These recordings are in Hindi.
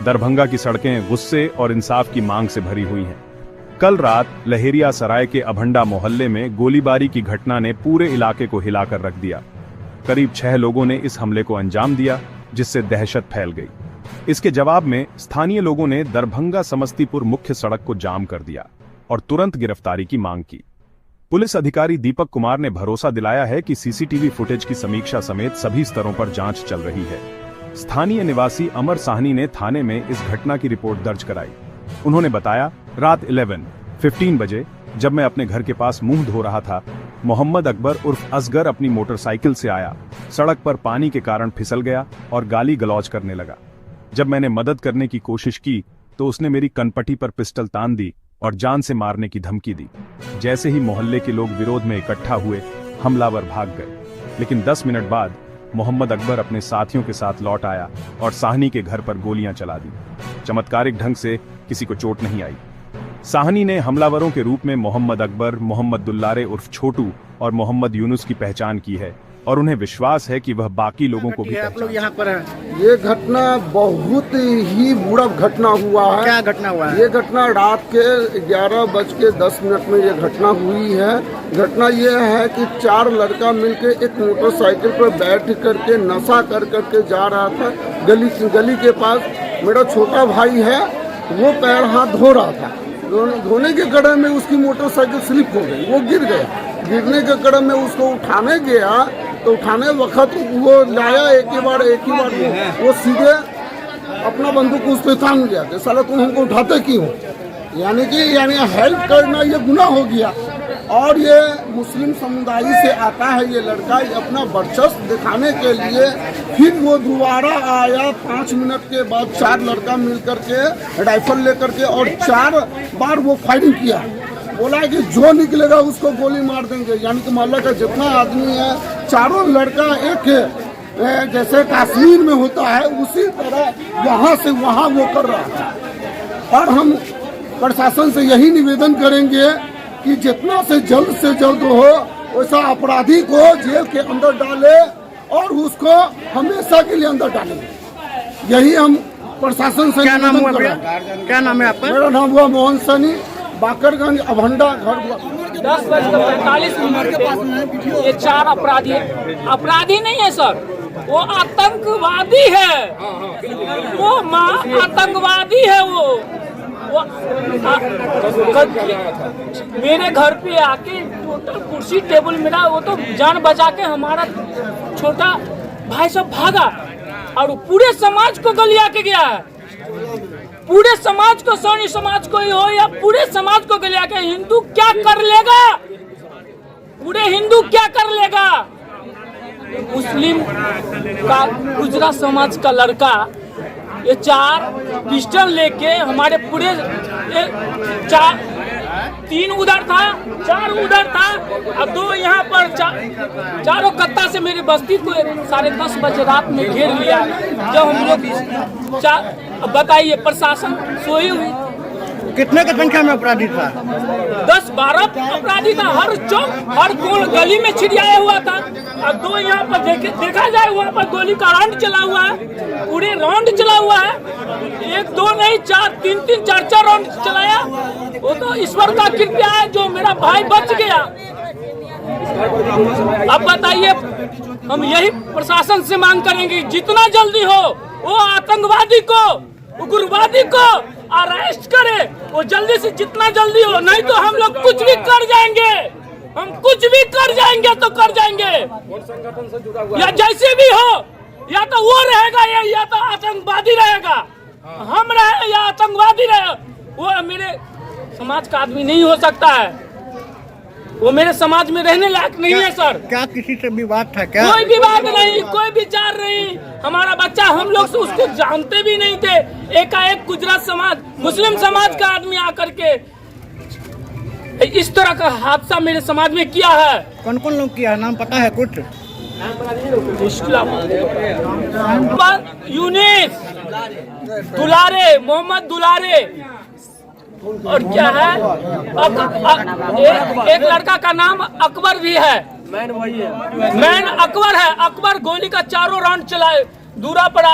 दरभंगा की सड़कें गुस्से और इंसाफ की मांग से भरी हुई हैं। कल रात लहेरिया सराय के अभंडा मोहल्ले में गोलीबारी की घटना ने पूरे इलाके को हिलाकर रख दिया। करीब 6 लोगों ने इस हमले को अंजाम दिया, जिससे दहशत फैल गई। इसके जवाब में स्थानीय लोगों ने दरभंगा समस्तीपुर मुख्य सड़क को जाम कर दिया और तुरंत गिरफ्तारी की मांग की। पुलिस अधिकारी दीपक कुमार ने भरोसा दिलाया है कि सीसीटीवी फुटेज की समीक्षा समेत सभी स्तरों पर जांच चल रही है। स्थानीय निवासी अमर साहनी ने थाने में इस घटना की रिपोर्ट दर्ज कराई। उन्होंने बताया, रात 11:15 बजे जब मैं अपने घर के पास मुंह धो रहा था, मोहम्मद अकबर उर्फ असगर अपनी मोटरसाइकिल से आया, सड़क पर पानी के कारण फिसल गया और गाली गलौज करने लगा। जब मैंने मदद करने की कोशिश की तो उसने मेरी कनपटी पर पिस्टल तान दी और जान से मारने की धमकी दी। जैसे ही मोहल्ले के लोग विरोध में इकट्ठा हुए, हमलावर भाग गए, लेकिन 10 मिनट बाद मोहम्मद अकबर अपने साथियों के साथ लौट आया और साहनी के घर पर गोलियां चला दी। चमत्कारिक ढंग से किसी को चोट नहीं आई। साहनी ने हमलावरों के रूप में मोहम्मद अकबर, मोहम्मद दुल्लारे उर्फ छोटू और मोहम्मद यूनुस की पहचान की है और उन्हें विश्वास है कि वह बाकी लोगों को भी आप लोग यहाँ पर हैं। ये घटना बहुत ही बुरा घटना हुआ है। क्या घटना हुआ है? ये घटना रात के 11:10 में ये घटना हुई है। घटना ये है कि 4 लड़का मिलके एक मोटरसाइकिल पर बैठ करके नशा कर करके जा रहा था। गली के पास मेरा छोटा भाई है, वो पैर हाथ धो रहा था। धोने के क्रम में उसकी मोटरसाइकिल स्लिप हो गई, वो गिर गया। गिरने के क्रम में उसको उठाने गया तो उठाने वक्त वो लाया एक ही बार वो सीधे अपना बंदूक उस पे तान लिया कि साला तुम हमको उठाते क्यों? यानी हेल्प करना ये गुनाह हो गया। और ये मुस्लिम समुदाय से आता है ये लड़का, अपना वर्चस्व दिखाने के लिए फिर वो दोबारा आया। 5 मिनट के बाद 4 लड़का मिल करके राइफल लेकर के और 4 बार वो फायरिंग किया। बोला कि जो निकलेगा उसको गोली मार देंगे। यानी कि मोहल्ला का जितना आदमी है, चारों लड़का एक जैसे कश्मीर में होता है उसी तरह यहाँ से वहाँ वो कर रहा था। और हम प्रशासन से यही निवेदन करेंगे कि जितना से जल्द हो वैसा अपराधी को जेल के अंदर डाले और उसको हमेशा के लिए अंदर डाले। यही हम प्रशासन से निवेदन कर रहे हैं। क्या नाम है आपका? मेरा नाम हुआ मोहन सनी, बाकरगंज अभंडा घर हुआ। 10:45 ये 4 अपराधी नहीं है सर, वो आतंकवादी है। वो आतंकवादी है। वो मेरे घर पे आके टोटल कुर्सी टेबल मिला। वो तो जान बचा के हमारा छोटा भाई सब भागा और पूरे समाज को गलिया के गया है। पूरे समाज को, सोनी समाज को ही हो या पूरे समाज को गलिया के। हिंदू क्या कर लेगा? पूरे हिंदू क्या कर लेगा? मुस्लिम का, गुजरात समाज का लड़का ये 4 पिस्टल लेके हमारे पूरे 3 उधर था, 4 उधर था और 2 यहाँ पर। चारों कत्ता से मेरी बस्ती को 10:30 बजे रात में घेर लिया। जब हम लोग बताइए, प्रशासन सोई हुई। कितने की संख्या में अपराधी था? 10-12 अपराधी था। हर चौक, हर कोण गली में छिड़ियाया हुआ था। और 2 यहाँ पर देखा जाए वहाँ पर गोली का राउंड चला हुआ है, पूरे राउंड चला हुआ है। 1-2 नहीं, 4-3 4 राउंड चलाया। वो तो ईश्वर का कृपा है जो मेरा भाई बच गया। अब बताइए, हम यही प्रशासन से मांग करेंगे जितना जल्दी हो वो आतंकवादी को, उग्रवादी को अरेस्ट करे, वो जल्दी से जितना जल्दी हो। नहीं तो हम लोग कुछ भी कर जाएंगे, हम कुछ भी कर जाएंगे तो कर जाएंगे। या जैसे भी हो, या तो वो रहेगा या तो आतंकवादी रहेगा। हम रहे या आतंकवादी रहे, वो मेरे समाज का आदमी नहीं हो सकता है। वो मेरे समाज में रहने लायक नहीं है सर। क्या किसी से विवाद था क्या? कोई विवाद नहीं, कोई विचार नहीं। हमारा बच्चा, हम लोग से उसको जानते भी नहीं थे। एकाएक गुजरात समाज, मुस्लिम समाज का आदमी आकर के इस तरह का हादसा मेरे समाज में किया है। कौन कौन लोग किया, नाम पता है कुछ? यूनिस, दुलारे, मोहम्मद दुलारे और क्या है, एक लड़का का नाम अकबर भी है। मैन अकबर है। अकबर गोली का 4 राउंड चलाए, दूरा पर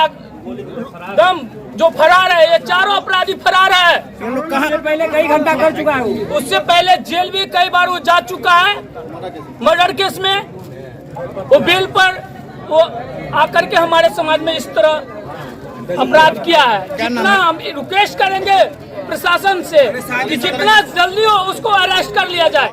दम जो फरार है, ये चारों अपराधी फरार है। ये लोग कहाँ पहले कई घंटा कर चुका है वो। उससे पहले जेल भी कई बार वो जा चुका है मर्डर केस में। वो बेल पर वो आकर के हमारे समाज में इस तरह अपराध किया है। जितना हम रिक्वेस्ट करेंगे प्रशासन से कि जितना जल्दी हो उसको अरेस्ट कर लिया जाए।